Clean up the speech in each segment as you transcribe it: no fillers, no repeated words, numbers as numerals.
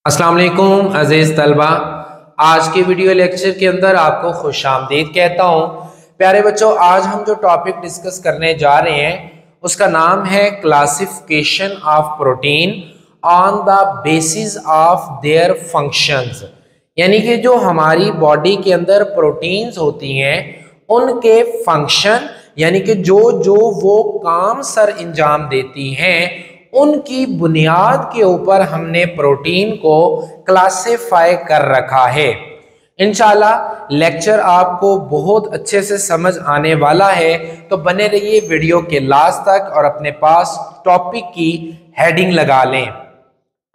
अस्सलाम वालेकुम अज़ीज़ तलबा। आज के वीडियो लेक्चर के अंदर आपको खुशामदीद कहता हूँ। प्यारे बच्चों, आज हम जो टॉपिक डिस्कस करने जा रहे हैं उसका नाम है classification of protein on the basis of their functions. यानी कि जो हमारी बॉडी के अंदर प्रोटीन्स होती हैं उनके फंक्शन, यानी कि जो जो वो काम सर अंजाम देती हैं उनकी बुनियाद के ऊपर हमने प्रोटीन को क्लासिफाई कर रखा है। इंशाल्लाह लेक्चर आपको बहुत अच्छे से समझ आने वाला है, तो बने रहिए वीडियो के लास्ट तक और अपने पास टॉपिक की हेडिंग लगा लें।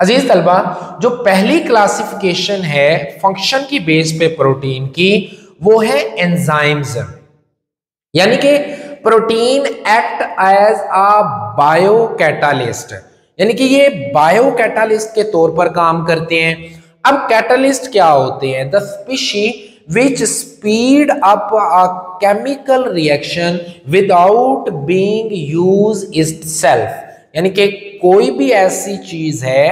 अजीज तलबा, जो पहली क्लासिफिकेशन है फंक्शन की बेस पे प्रोटीन की, वो है एंजाइम्स। यानी कि protein act as a biocatalyst, यानी कि ये बायो कैटालिस्ट के तौर पर काम करते हैं। अब कैटालिस्ट क्या होते हैं? The species which speed up a chemical reaction without being use itself. यानी कि कोई भी ऐसी चीज है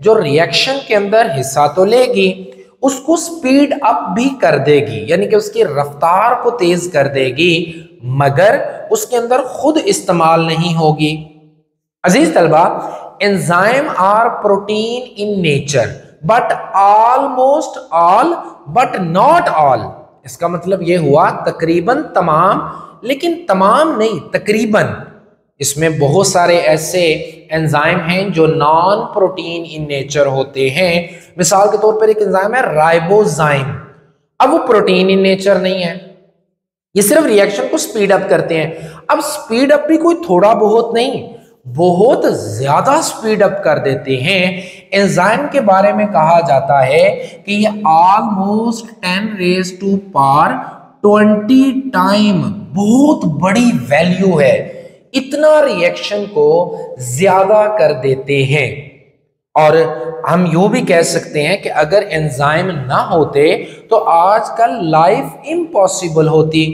जो रिएक्शन के अंदर हिस्सा तो लेगी, उसको स्पीड अप भी कर देगी, यानी कि उसकी रफ्तार को तेज कर देगी, मगर उसके अंदर खुद इस्तेमाल नहीं होगी। अजीज तलबा, enzyme are protein in nature but almost all but not all. इसका मतलब यह हुआ तकरीबन तमाम, लेकिन तमाम नहीं, तकरीबन। इसमें बहुत सारे ऐसे एंजाइम हैं जो नॉन प्रोटीन इन नेचर होते हैं। मिसाल के तौर पर एक एंजाइम है राइबोजाइम। अब वो प्रोटीन इन नेचर नहीं है, ये सिर्फ रिएक्शन को स्पीड अप करते हैं। अब स्पीड अप भी कोई थोड़ा बहुत नहीं, बहुत ज्यादा स्पीड अप कर देते हैं। एंजाइम के बारे में कहा जाता है कि ये almost 10 raise to power 20 time, बहुत बड़ी वैल्यू है। इतना रिएक्शन को ज्यादा कर देते हैं। और हम यूं भी कह सकते हैं कि अगर एंजाइम ना होते तो आजकल लाइफ इम्पॉसिबल होती।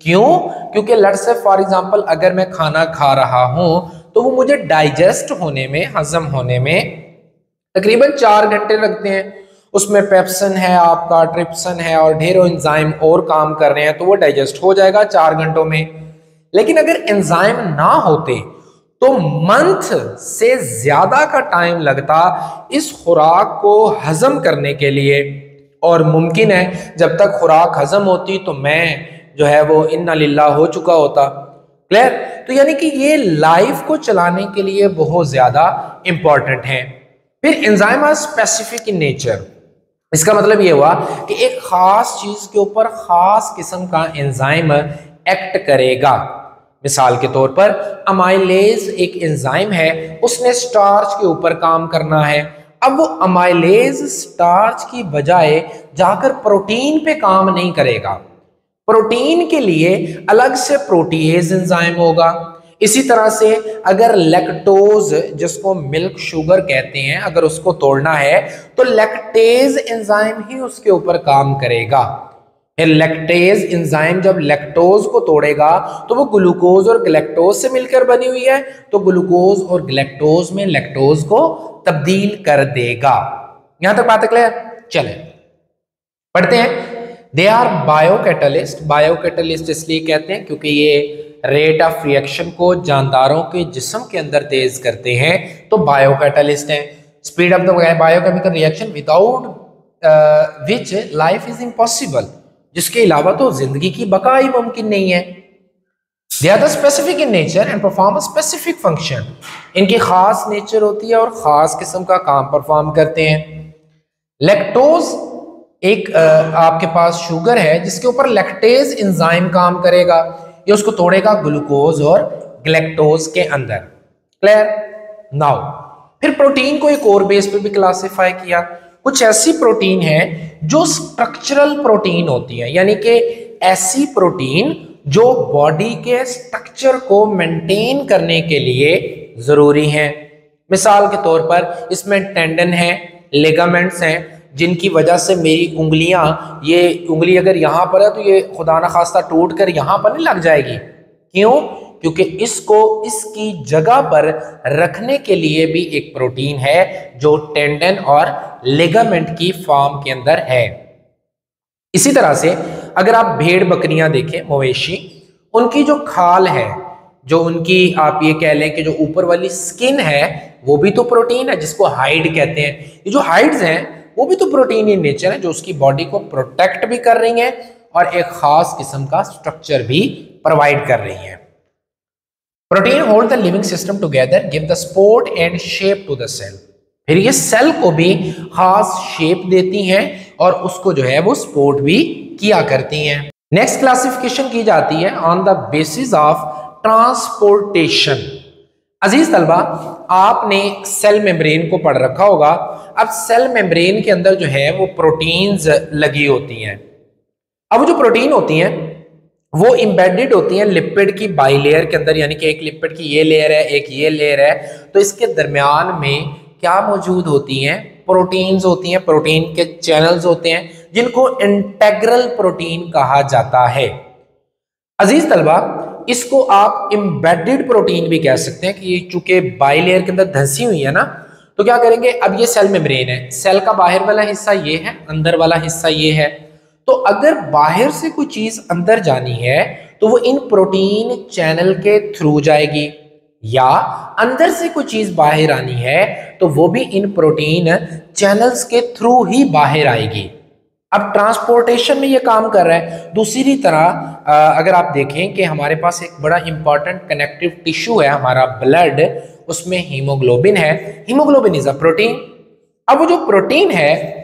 क्यों? क्योंकि लेट्स से फॉर एग्जांपल अगर मैं खाना खा रहा हूं तो वो मुझे डाइजेस्ट होने में, हजम होने में तकरीबन 4 घंटे लगते हैं। उसमें पेप्सिन है, आपका ट्रिप्सिन है और ढेरों एंजाइम और काम कर रहे हैं, तो वो डाइजेस्ट हो जाएगा 4 घंटों में। लेकिन अगर एंजाइम ना होते तो मंथ से ज्यादा का टाइम लगता इस खुराक को हजम करने के लिए। और मुमकिन है जब तक खुराक हजम होती तो मैं जो है वो इन्ना लिल्लाह हो चुका होता। क्लियर? तो यानी कि ये लाइफ को चलाने के लिए बहुत ज्यादा इंपॉर्टेंट है। फिर enzyme are specific in nature. इसका मतलब ये हुआ कि एक खास चीज के ऊपर खास किस्म का एंजाइम एक्ट करेगा। मिसाल के तौर पर अमाइलेज एक एंजाइम है, उसने स्टार्च के ऊपर काम करना है। अब वो अमाइलेज स्टार्च की बजाय जाकर प्रोटीन पे काम नहीं करेगा, प्रोटीन के लिए अलग से प्रोटीएज एंजाइम होगा। इसी तरह से अगर लैक्टोज, जिसको मिल्क शुगर कहते हैं, अगर उसको तोड़ना है तो लैक्टेज एंजाइम ही उसके ऊपर काम करेगा। लैक्टेज एंजाइम जब लैक्टोज को तोड़ेगा तो वो ग्लूकोज और गैलेक्टोज से मिलकर बनी हुई है, तो ग्लूकोज और गैलेक्टोज में लैक्टोज को तब्दील कर देगा। यहां तक बात क्लियर? चले पढ़ते हैं। They are biocatalyst. बायोकैटलिस्ट इसलिए कहते हैं क्योंकि ये रेट ऑफ रिएक्शन को जानदारों के जिस्म के अंदर तेज करते हैं, तो बायोकैटलिस्ट हैं। Speed of the biochemical reaction without which life is impossible, जिसके अलावा तो जिंदगी की बका ही मुमकिन नहीं है। They are the specific in nature and perform a specific function. इनकी खास नेचर होती है और खास किस्म का काम परफॉर्म करते हैं। लैक्टोज एक आपके पास शुगर है जिसके ऊपर लैक्टेज एंजाइम काम करेगा, ये उसको तोड़ेगा ग्लूकोज और गैलेक्टोज के अंदर। क्लियर? नाउ फिर प्रोटीन को एक और बेस पे भी क्लासिफाई किया। कुछ ऐसी प्रोटीन है जो स्ट्रक्चरल प्रोटीन होती है, यानी कि ऐसी प्रोटीन जो बॉडी के स्ट्रक्चर को मेंटेन करने के लिए जरूरी है। मिसाल के तौर पर इसमें टेंडन है, लिगामेंट्स हैं, जिनकी वजह से मेरी उंगलियां, ये उंगली अगर यहां पर है तो ये खुदा ना खास्ता टूट कर यहां पर नहीं लग जाएगी। क्यों? क्योंकि इसको इसकी जगह पर रखने के लिए भी एक प्रोटीन है जो टेंडन और लिगामेंट की फॉर्म के अंदर है। इसी तरह से अगर आप भेड़ बकरियां देखें, मवेशी, उनकी जो खाल है, जो उनकी आप ये कह लें कि जो ऊपर वाली स्किन है, वो भी तो प्रोटीन है, जिसको हाइड कहते हैं। ये जो हाइड्स हैं वो भी तो प्रोटीन इन नेचर है, जो उसकी बॉडी को प्रोटेक्ट भी कर रही हैं और एक खास किस्म का स्ट्रक्चर भी प्रोवाइड कर रही हैं। Protein hold the living system together, give the support and shape to the cell. फिर ये सेल को भी खास शेप देती हैं और उसको जो है वो सपोर्ट भी किया करती हैं। नेक्स्ट क्लासिफिकेशन की जाती है on the basis of transportation. अजीज तलबा, आपने सेल मेम्ब्रेन को पढ़ रखा होगा। अब सेल मेम्ब्रेन के अंदर जो है वो प्रोटीन्स लगी होती हैं। अब जो प्रोटीन होती हैं वो एम्बेडेड होती हैं लिपिड की बाइलेयर के अंदर, यानी कि एक लिपिड की ये लेयर है, एक ये लेयर है, तो इसके दरमियान में क्या मौजूद होती हैं? प्रोटीन्स होती हैं, प्रोटीन के चैनल्स होते हैं जिनको इंटेग्रल प्रोटीन कहा जाता है। अजीज तलबा, इसको आप एम्बेडेड प्रोटीन भी कह सकते हैं कि चूंकि बाइलेयर के अंदर धंसी हुई है ना, तो क्या करेंगे, अब ये सेल मेम्ब्रेन है, सेल का बाहर वाला हिस्सा ये है, अंदर वाला हिस्सा ये है, तो अगर बाहर से कोई चीज अंदर जानी है तो वो इन प्रोटीन चैनल के थ्रू जाएगी, या अंदर से कोई चीज बाहर आनी है तो वो भी इन प्रोटीन चैनल्स के थ्रू ही बाहर आएगी। अब ट्रांसपोर्टेशन में ये काम कर रहा है। दूसरी तरह अगर आप देखें कि हमारे पास एक बड़ा इंपॉर्टेंट कनेक्टिव टिश्यू है हमारा ब्लड, उसमें हीमोग्लोबिन है। Haemoglobin is a protein. अब वो जो प्रोटीन है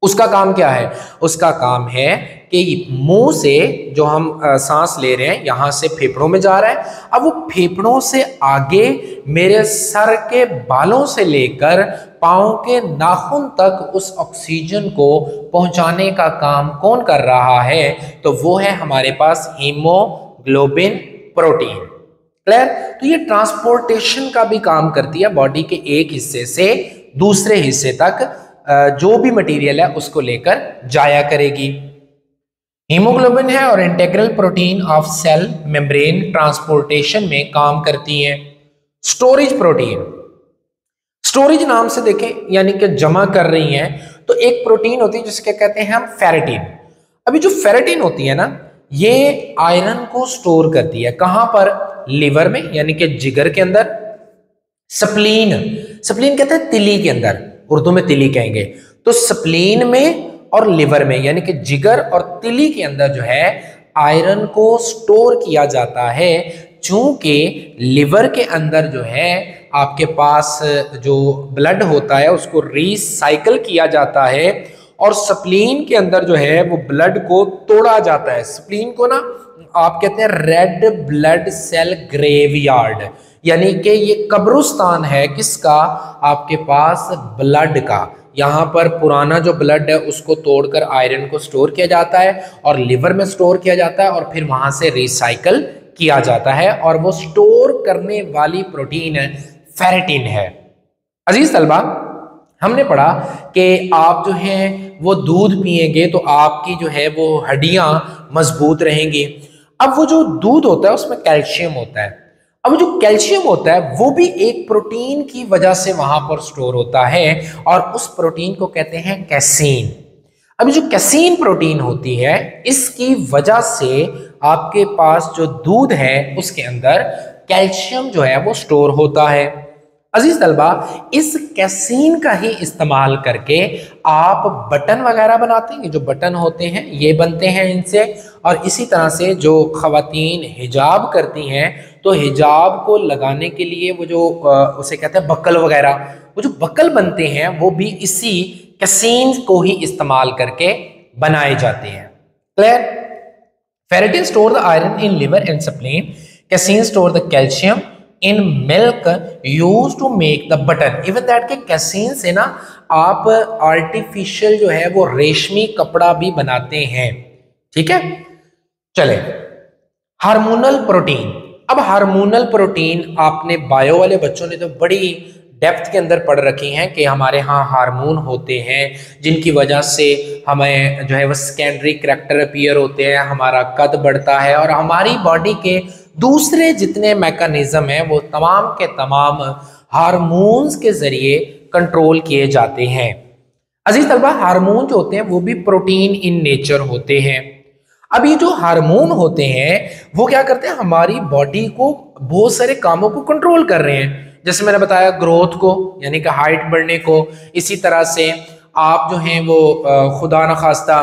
उसका काम क्या है? उसका काम है कि मुंह से जो हम सांस ले रहे हैं यहां से फेफड़ों में जा रहा है, अब वो फेफड़ों से आगे मेरे सर के बालों से लेकर पांव के नाखून तक उस ऑक्सीजन को पहुंचाने का काम कौन कर रहा है? तो वो है हमारे पास हीमोग्लोबिन प्रोटीन। क्लियर? तो ये ट्रांसपोर्टेशन का भी काम करती है, बॉडी के एक हिस्से से दूसरे हिस्से तक जो भी मटेरियल है उसको लेकर जाया करेगी। हीमोग्लोबिन है और integral protein of cell membrane transportation में काम करती हैं। स्टोरेज प्रोटीन, स्टोरेज नाम से देखें यानी कि जमा कर रही हैं, तो एक प्रोटीन होती है जिसके कहते हैं हम फेरेटिन। अभी जो फेरेटिन होती है ना, ये आयरन को स्टोर करती है। कहां पर? लिवर में, यानी कि जिगर के अंदर। स्प्लीन, स्प्लीन कहते हैं तिली के अंदर, उर्दू में तिली कहेंगे। तो स्प्लीन में और लिवर में, यानी कि जिगर और तिली के अंदर जो है आयरन को स्टोर किया जाता है। चूंकि लिवर के अंदर जो है आपके पास जो ब्लड होता है उसको रिसाइकल किया जाता है, और स्प्लीन के अंदर जो है वो ब्लड को तोड़ा जाता है। स्प्लीन को ना आप कहते हैं रेड ब्लड सेल ग्रेवयार्ड, यानी कि ये कब्रिस्तान है किसका? आपके पास ब्लड का। यहाँ पर पुराना जो ब्लड है उसको तोड़कर आयरन को स्टोर किया जाता है और लिवर में स्टोर किया जाता है और फिर वहां से रिसाइकल किया जाता है, और वो स्टोर करने वाली प्रोटीन फेरेटिन है। अजीज तलबा, हमने पढ़ा कि आप जो है वो दूध पिएंगे तो आपकी जो है वो हड्डियां मजबूत रहेंगी। अब वो जो दूध होता है उसमें कैल्शियम होता है। अब जो कैल्शियम होता है वो भी एक प्रोटीन की वजह से वहां पर स्टोर होता है, और उस प्रोटीन को कहते हैं कैसीन। अभी जो कैसीन प्रोटीन होती है इसकी वजह से आपके पास जो दूध है उसके अंदर कैल्शियम जो है वो स्टोर होता है। अजीज तलबा, इस कैसीन का ही इस्तेमाल करके आप बटन वगैरह बनाते हैं। जो बटन होते हैं ये बनते हैं इनसे, और इसी तरह से जो खवातीन हिजाब करती हैं तो हिजाब को लगाने के लिए वो जो उसे कहते हैं बक्कल वगैरह, वो जो बक्कल बनते हैं वो भी इसी कैसीन को ही इस्तेमाल करके बनाए जाते हैं। Clear? Ferritin store the iron in liver and spleen, casein store the calcium in milk use to make the button. Even that के कैसीन से ना आप आर्टिफिशियल जो है वो रेशमी कपड़ा भी बनाते हैं। ठीक है, चले। Hormonal protein. अब हार्मोनल प्रोटीन आपने बायो वाले बच्चों ने तो बड़ी डेप्थ के अंदर पढ़ रखी हैं कि हमारे यहाँ हार्मोन होते हैं जिनकी वजह से हमें जो है वो सेकेंडरी करैक्टर अपीयर होते हैं, हमारा कद बढ़ता है और हमारी बॉडी के दूसरे जितने मैकेनिज्म हैं वो तमाम के तमाम हार्मोन्स के जरिए कंट्रोल किए जाते हैं। अजीज तलबा, हार्मोन जो होते हैं वो भी प्रोटीन इन नेचर होते हैं। अब ये जो हार्मोन होते हैं वो क्या करते हैं, हमारी बॉडी को बहुत सारे कामों को कंट्रोल कर रहे हैं। जैसे मैंने बताया ग्रोथ को, यानी कि हाइट बढ़ने को। इसी तरह से आप जो हैं वो खुदा न खास्ता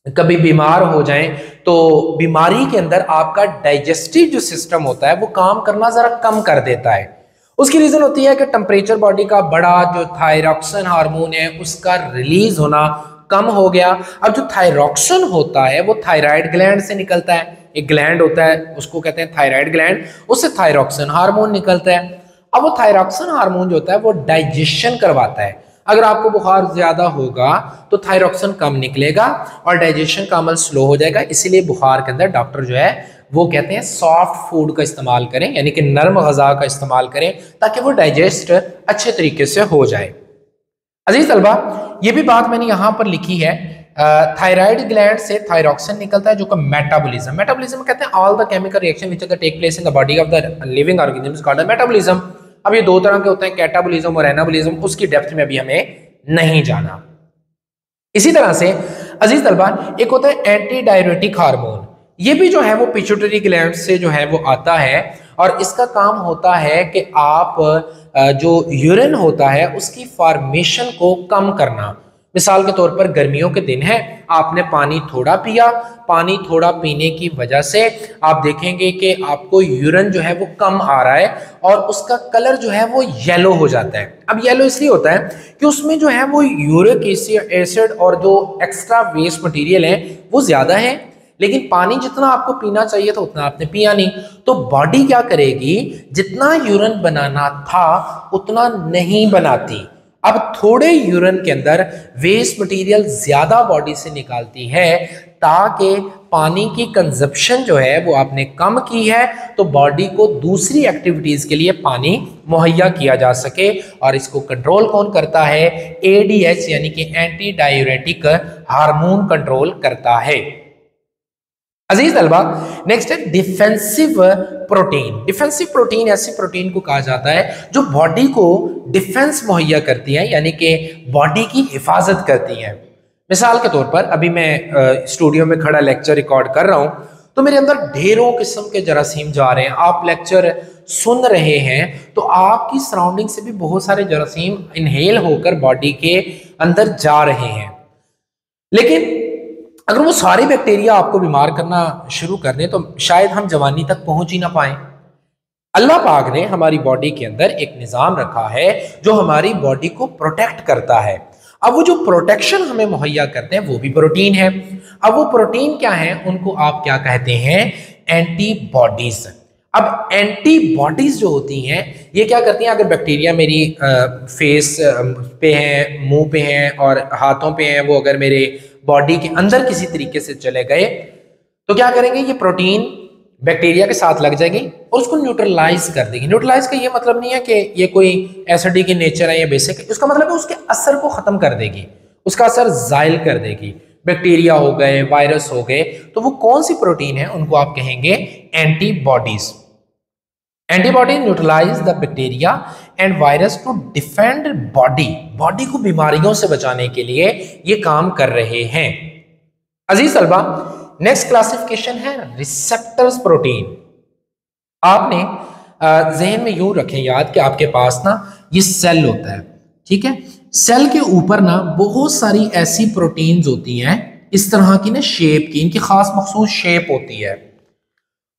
कभी बीमार हो जाएं तो बीमारी के अंदर आपका डाइजेस्टिव जो सिस्टम होता है वो काम करना जरा कम कर देता है। उसकी रीजन होती है कि टेम्परेचर बॉडी का बड़ा जो थायरॉक्सिन हार्मोन है उसका रिलीज होना कम हो गया। अब जो थायरॉक्सिन होता है वो थायराइड ग्लैंड से निकलता है। एक ग्लैंड होता है उसको कहते हैं थायराइड ग्लैंड, उससे थायरॉक्सिन हार्मोन निकलता है। अब वो थायरॉक्सिन हार्मोन जो होता है वो डाइजेशन करवाता है। अगर आपको बुखार ज्यादा होगा तो थायरॉक्सिन कम निकलेगा और डाइजेशन का अमल स्लो हो जाएगा। इसीलिए बुखार के अंदर डॉक्टर जो है वो कहते हैं सॉफ्ट फूड का इस्तेमाल करें, यानी कि नरम ग़िज़ा का इस्तेमाल करें ताकि वो डाइजेस्ट अच्छे तरीके से हो जाए। अजीज तलबा, ये भी बात मैंने यहाँ पर लिखी है, थायराइड ग्लैंड से थायरॉक्सिन निकलता है जो कि मेटाबॉलिज्म कहते हैं all the chemical reaction which take place in the body of the living organism called metabolism. अब ये दो तरह के होते हैं, कैटाबॉलिज्म और एनाबॉलिज्म, उसकी डेप्थ में अभी हमें नहीं जाना। इसी तरह से अजीज तलबा एक होता है एंटी डायरेटिक हार्मोन। ये भी जो है वो पिट्यूटरी ग्लैंड से जो है वो आता है और इसका काम होता है कि आप जो यूरिन होता है उसकी फॉर्मेशन को कम करना। मिसाल के तौर पर गर्मियों के दिन है, आपने पानी थोड़ा पिया, पानी थोड़ा पीने की वजह से आप देखेंगे कि आपको यूरिन जो है वो कम आ रहा है और उसका कलर जो है वो येलो हो जाता है। अब येलो इसलिए होता है कि उसमें जो है वो यूरिक एसिड और जो एक्स्ट्रा वेस्ट मटेरियल है वो ज्यादा है, लेकिन पानी जितना आपको पीना चाहिए था उतना आपने पिया नहीं। तो बॉडी क्या करेगी, जितना यूरिन बनाना था उतना नहीं बनाती। अब थोड़े यूरिन के अंदर वेस्ट मटेरियल ज्यादा बॉडी से निकालती है ताकि पानी की कंजप्शन जो है वो आपने कम की है तो बॉडी को दूसरी एक्टिविटीज के लिए पानी मुहैया किया जा सके। और इसको कंट्रोल कौन करता है, एडीएच यानी कि एंटी डायूरेटिक हार्मोन कंट्रोल करता है। अजीज तलबा, नेक्स्ट है डिफेंसिव प्रोटीन। डिफेंसिव प्रोटीन ऐसी प्रोटीन को कहा जाता है जो बॉडी को डिफेंस मुहैया करती है, यानी कि बॉडी की हिफाजत करती है। मिसाल के तौर पर अभी मैं स्टूडियो में खड़ा लेक्चर रिकॉर्ड कर रहा हूं तो मेरे अंदर ढेरों किस्म के जरासीम जा रहे हैं। आप लेक्चर सुन रहे हैं तो आपकी सराउंडिंग से भी बहुत सारे जरासीम इनहेल होकर बॉडी के अंदर जा रहे हैं, लेकिन अगर वो सारे बैक्टीरिया आपको बीमार करना शुरू कर दें तो शायद हम जवानी तक पहुंच ही ना पाए। अल्लाह पाक ने हमारी बॉडी के अंदर एक निज़ाम रखा है जो हमारी बॉडी को प्रोटेक्ट करता है। अब वो जो प्रोटेक्शन हमें मुहैया करते हैं वो भी प्रोटीन है। अब वो प्रोटीन क्या है, उनको आप क्या कहते हैं, एंटीबॉडीज। अब एंटीबॉडीज जो होती हैं ये क्या करती हैं, अगर बैक्टीरिया मेरी फेस पे हैं, मुंह पे हैं और हाथों पे हैं, वो अगर मेरे बॉडी के अंदर किसी तरीके से चले गए तो क्या करेंगे, ये प्रोटीन बैक्टीरिया के साथ लग जाएगी और उसको न्यूट्रलाइज कर देगी। न्यूट्रलाइज का ये मतलब नहीं है कि ये कोई एसिडिक नेचर है या बेसिक है, उसका मतलब है उसके असर को खत्म कर देगी, उसका असर जायल कर देगी। बैक्टीरिया हो गए, वायरस हो गए, तो वो कौन सी प्रोटीन है उनको आप कहेंगे antibodies. Antibody neutralise the bacteria and virus to defend body को बीमारियों से बचाने के लिए ये काम कर रहे हैं। अजीज तलबा, नेक्स्ट क्लासिफिकेशन है रिसेप्टर्स प्रोटीन। आपने जहन में यूं रखें याद कि आपके पास ना ये सेल होता है, ठीक है, सेल के ऊपर ना बहुत सारी ऐसी प्रोटीन्स होती हैं इस तरह की ना शेप की, इनकी खास मखसूस शेप होती है।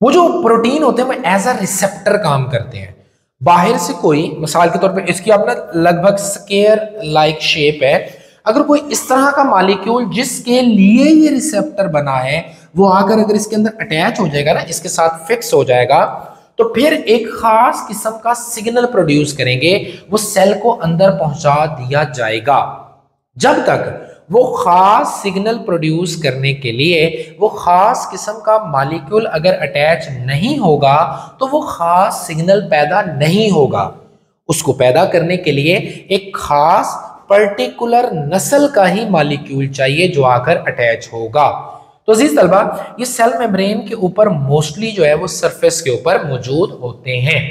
वो जो प्रोटीन होते हैं वो एज अ रिसेप्टर काम करते हैं। बाहर से कोई, मिसाल के तौर पे इसकी अपना लगभग स्क्वायर लाइक शेप है, अगर कोई इस तरह का मॉलिक्यूल जिसके लिए ये रिसेप्टर बना है वो आकर अगर इसके अंदर अटैच हो जाएगा ना, इसके साथ फिक्स हो जाएगा, तो फिर एक खास किस्म का सिग्नल प्रोड्यूस करेंगे, वो सेल को अंदर पहुंचा दिया जाएगा। जब तक वो खास सिग्नल प्रोड्यूस करने के लिए वो खास किस्म का मॉलिक्यूल अगर अटैच नहीं होगा तो वो खास सिग्नल पैदा नहीं होगा। उसको पैदा करने के लिए एक खास पर्टिकुलर नस्ल का ही मॉलिक्यूल चाहिए जो आकर अटैच होगा। तो अजीज तलबा, ये सेल मेम्ब्रेन के ऊपर मोस्टली जो है वो सरफेस के ऊपर मौजूद होते हैं।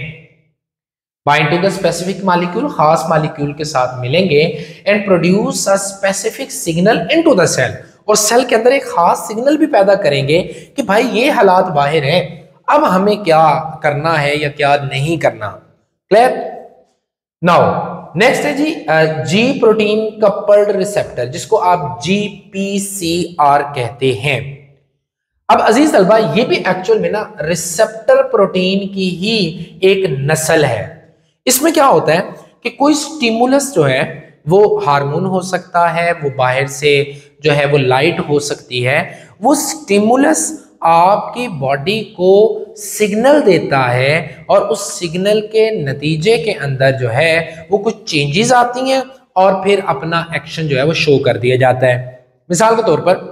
Bind to the specific molecule, खास मॉलिक्यूल के साथ मिलेंगे and produce a specific signal into the cell, और सेल के अंदर एक खास सिग्नल भी पैदा करेंगे कि भाई ये हालात बाहर है, अब हमें क्या करना है या क्या नहीं करना। क्लियर? नाउ नेक्स्ट है जी जी प्रोटीन कपल्ड रिसेप्टर, जिसको आप GPCR कहते हैं। अब अजीज तलबा, ये भी एक्चुअल में ना रिसेप्टर प्रोटीन की ही एक नस्ल है। इसमें क्या होता है कि कोई स्टिमुलस जो है वो हार्मोन हो सकता है, वो बाहर से जो है वो लाइट हो सकती है, वो स्टिमुलस आपकी बॉडी को सिग्नल देता है और उस सिग्नल के नतीजे के अंदर जो है वो कुछ चेंजेस आती हैं और फिर अपना एक्शन जो है वो शो कर दिया जाता है। मिसाल के तौर पर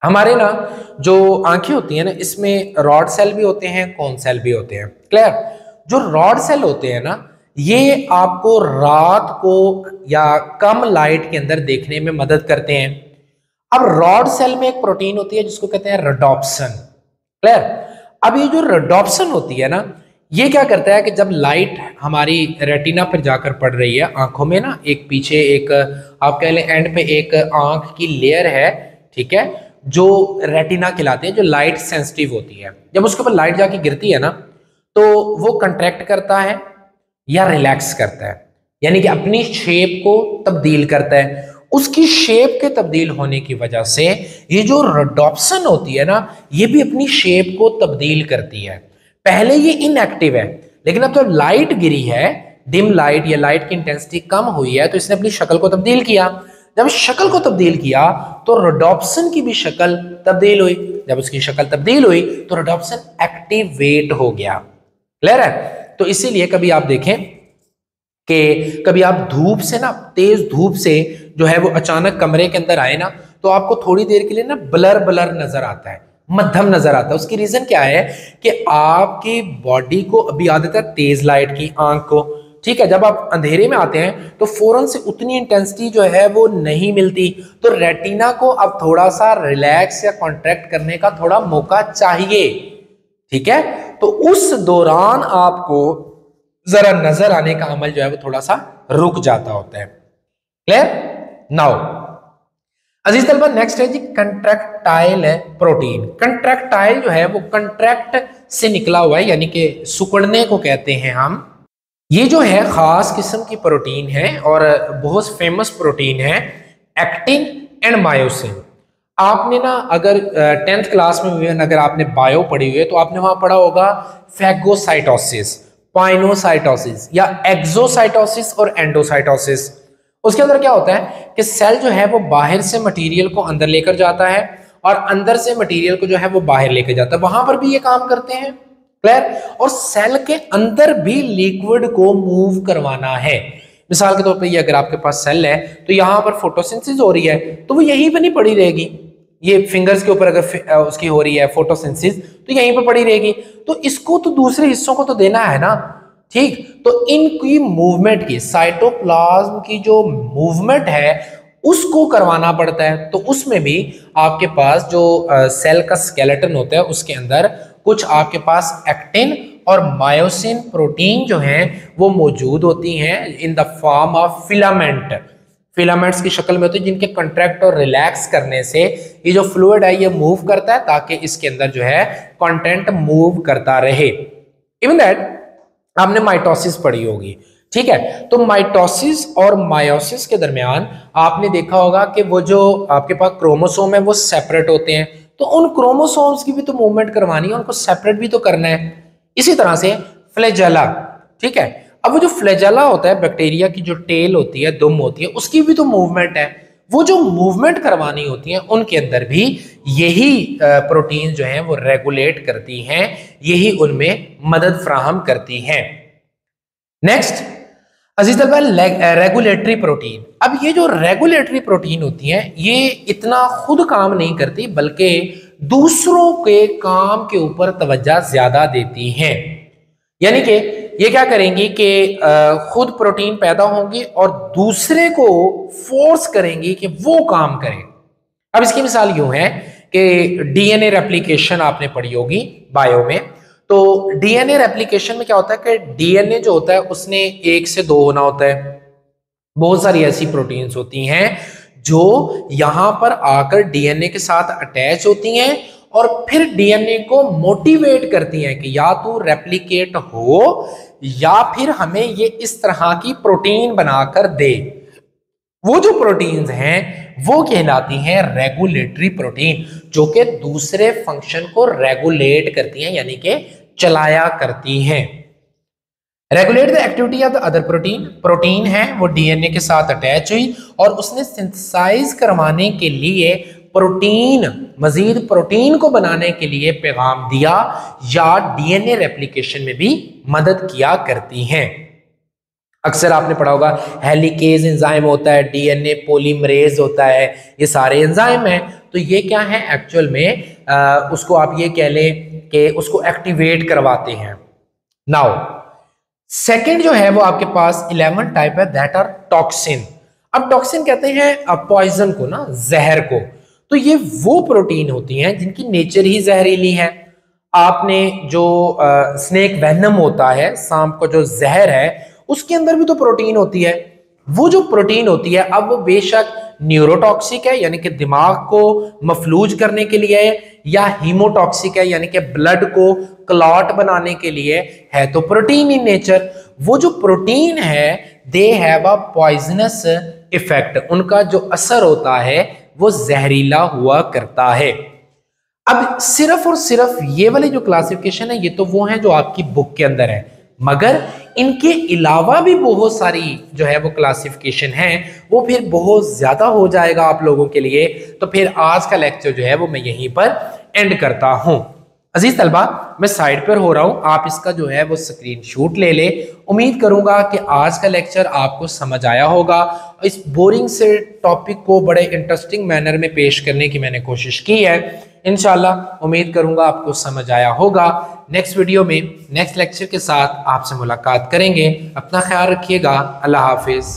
हमारे ना जो आंखें होती हैं ना, इसमें रॉड सेल भी होते हैं, कोन सेल भी होते हैं। क्लियर? जो रॉड सेल होते हैं ना, ये आपको रात को या कम लाइट के अंदर देखने में मदद करते हैं। अब रॉड सेल में एक प्रोटीन होती है जिसको कहते हैं रोडोप्सिन। क्लियर? अब ये जो रोडोप्सिन होती है ना, ये क्या करता है कि जब लाइट हमारी रेटिना पर जाकर पड़ रही है, आंखों में ना एक पीछे एक आप कह लें एंड पे एक आंख की लेयर है, ठीक है, जो रेटिना कहलाते हैं, जो लाइट सेंसिटिव होती है। जब उसके ऊपर लाइट जाके गिरती है ना, तो वो कंट्रैक्ट करता है या रिलैक्स करता है, यानी कि अपनी शेप को तब्दील करता है। उसकी शेप के तब्दील होने की वजह से ये जो रोडोप्सिन होती है ना, ये भी अपनी शेप को तब्दील करती है। पहले ये इनएक्टिव है, लेकिन अब जब लाइट गिरी है, डिम लाइट या लाइट की इंटेंसिटी कम हुई है, तो इसने अपनी शक्ल को तब्दील किया। जब शक्ल को तब्दील किया तो रोडोप्सिन की भी शक्ल तब्दील हुई। जब उसकी शक्ल तब्दील हुई तो रोडोप्सिन एक्टिवेट हो गया। क्लियर है? तो इसीलिए कभी आप देखें कि कभी आप धूप से ना, तेज धूप से जो है वो अचानक कमरे के अंदर आए ना, तो आपको थोड़ी देर के लिए ना ब्लर ब्लर नजर आता है, मध्यम नजर आता है। उसकी रीजन क्या है कि आपकी बॉडी को अभी आदत है तेज लाइट की, आंख को, ठीक है। जब आप अंधेरे में आते हैं तो फौरन से उतनी इंटेंसिटी जो है वो नहीं मिलती, तो रेटिना को अब थोड़ा सा रिलैक्स या कॉन्ट्रैक्ट करने का थोड़ा मौका चाहिए, ठीक है। तो उस दौरान आपको जरा नजर आने का अमल जो है वो थोड़ा सा रुक जाता होता है। क्लियर? नाउ अजीज तलबा, नेक्स्ट है जी कंट्रैक्टाइल प्रोटीन। कंट्रैक्टाइल जो है वो कंट्रैक्ट से निकला हुआ है, यानी कि सिकुड़ने को कहते हैं हम। ये जो है खास किस्म की प्रोटीन है और बहुत फेमस प्रोटीन है, एक्टिन एंड मायोसिन। आपने ना अगर 10th क्लास में भी अगर आपने बायो पढ़ी हुई है तो आपने वहां पढ़ा होगा फैगोसाइटोसिस, पाइनोसाइटोसिस या एक्सोसाइटोसिस और एंडोसाइटोसिस। उसके अंदर क्या होता है कि सेल जो है वो बाहर से मटेरियल को अंदर लेकर जाता है और अंदर से मटेरियल को जो है वो बाहर लेकर जाता है, वहां पर भी ये काम करते हैं। क्लियर? और सेल के अंदर भी लिक्विड को मूव करवाना है। मिसाल के तौर पर ये अगर आपके पास सेल है तो यहां पर फोटोसिंथेसिस हो रही है, तो वो यहीं पर नहीं पड़ी रहेगी। ये फिंगर्स के ऊपर अगर उसकी हो रही है फोटोसिंथेसिस तो यहीं पर पड़ी रहेगी, तो इसको तो दूसरे हिस्सों को तो देना है ना, ठीक। तो इनकी मूवमेंट की, साइटोप्लाज्म की जो मूवमेंट है उसको करवाना पड़ता है। तो उसमें भी आपके पास जो सेल का स्केलेटन होता है उसके अंदर कुछ आपके पास एक्टिन और मायोसिन प्रोटीन जो हैं वो मौजूद होती हैं in the form of filament. Filaments की शक्ल में होती है, जिनके कंट्रैक्ट और रिलैक्स करने से ये जो फ्लूइड है ये मूव करता है ताकि इसके अंदर जो है कंटेंट मूव करता रहे। इवन दैट आपने माइटोसिस पढ़ी होगी, ठीक है। तो माइटोसिस और मायोसिस के दरमियान आपने देखा होगा कि वो जो आपके पास क्रोमोसोम है वो सेपरेट होते हैं, तो उन क्रोमोसोम्स की भी तो मूवमेंट करवानी है, उनको सेपरेट भी तो करना है। इसी तरह से फ्लैजेला, ठीक है। अब वो जो फ्लैजेला होता है, बैक्टीरिया की जो टेल होती है, दुम होती है, उसकी भी तो मूवमेंट है। वो जो मूवमेंट करवानी होती है उनके अंदर भी यही प्रोटीन जो है वो रेगुलेट करती हैं, यही उनमें मदद फ्राहम करती हैं। नेक्स्ट अजीज तलबा, रेगुलेटरी प्रोटीन। अब ये जो रेगुलेटरी प्रोटीन होती हैं ये इतना खुद काम नहीं करती, बल्कि दूसरों के काम के ऊपर तवज्जो ज्यादा देती हैं। यानी कि ये क्या करेंगी कि खुद प्रोटीन पैदा होंगी और दूसरे को फोर्स करेंगी कि वो काम करे। अब इसकी मिसाल यूं है कि डीएनए रेप्लिकेशन आपने पढ़ी होगी बायो में। तो डीएनए रेप्लिकेशन में क्या होता है कि डीएनए जो होता है उसने 1 से 2 होना होता है। बहुत सारी ऐसी प्रोटीन्स होती हैं जो यहां पर आकर डीएनए के साथ अटैच होती हैं और फिर डीएनए को मोटिवेट करती हैं कि या तो रेप्लिकेट हो या फिर हमें ये इस तरह की प्रोटीन बनाकर दे। वो जो प्रोटीन्स हैं वो कहलाती हैं रेगुलेटरी प्रोटीन, जो कि दूसरे फंक्शन को रेगुलेट करती हैं यानी कि चलाया करती हैं। Regulate the activity of the other protein, protein है वो डीएनए के साथ अटैच हुई और उसने सिंथेसाइज करवाने के लिए प्रोटीन, मजीद प्रोटीन को बनाने के लिए पैगाम दिया या डीएनए रेप्लिकेशन में भी मदद किया करती हैं। अक्सर आपने पढ़ा होगा हेलिकेज एंजाइम होता है, डीएनए पॉलीमरेज होता है, ये सारे एंजाइम हैं। तो ये क्या है एक्चुअल में उसको आप ये कह लें कि उसको एक्टिवेट करवाते हैं। नाउ सेकंड जो है वो आपके पास 11 टाइप है, दैट आर टॉक्सिन। अब टॉक्सिन कहते हैं पॉइजन को ना, जहर को। तो ये वो प्रोटीन होती हैं जिनकी नेचर ही जहरीली है। आपने जो स्नेक वेनम होता है, सांप का जो जहर है, उसके अंदर भी तो प्रोटीन होती है। वो जो प्रोटीन होती है अब वो बेशक न्यूरोटॉक्सिक है यानी कि दिमाग को मफलूज करने के लिए है, या हीमोटॉक्सिक है यानी कि ब्लड को क्लॉट बनाने के लिए है, तो प्रोटीन इन नेचर। वो जो प्रोटीन है they have a poisonous effect, उनका जो असर होता है वो जहरीला हुआ करता है। अब सिर्फ और सिर्फ ये वाली जो क्लासिफिकेशन है ये तो वो है जो आपकी बुक के अंदर है, मगर इनके अलावा भी बहुत सारी जो है वो क्लासिफिकेशन है, वो फिर बहुत ज्यादा हो जाएगा आप लोगों के लिए। तो फिर आज का लेक्चर जो है वो मैं यहीं पर एंड करता हूं। अजीज तलबा, मैं साइड पर हो रहा हूं, आप इसका जो है वो स्क्रीनशॉट ले ले। उम्मीद करूंगा कि आज का लेक्चर आपको समझ आया होगा। इस बोरिंग से टॉपिक को बड़े इंटरेस्टिंग मैनर में पेश करने की मैंने कोशिश की है। इंशाल्लाह उम्मीद करूंगा आपको समझ आया होगा। नेक्स्ट वीडियो में नेक्स्ट लेक्चर के साथ आपसे मुलाकात करेंगे। अपना ख्याल रखिएगा। अल्लाह हाफिज।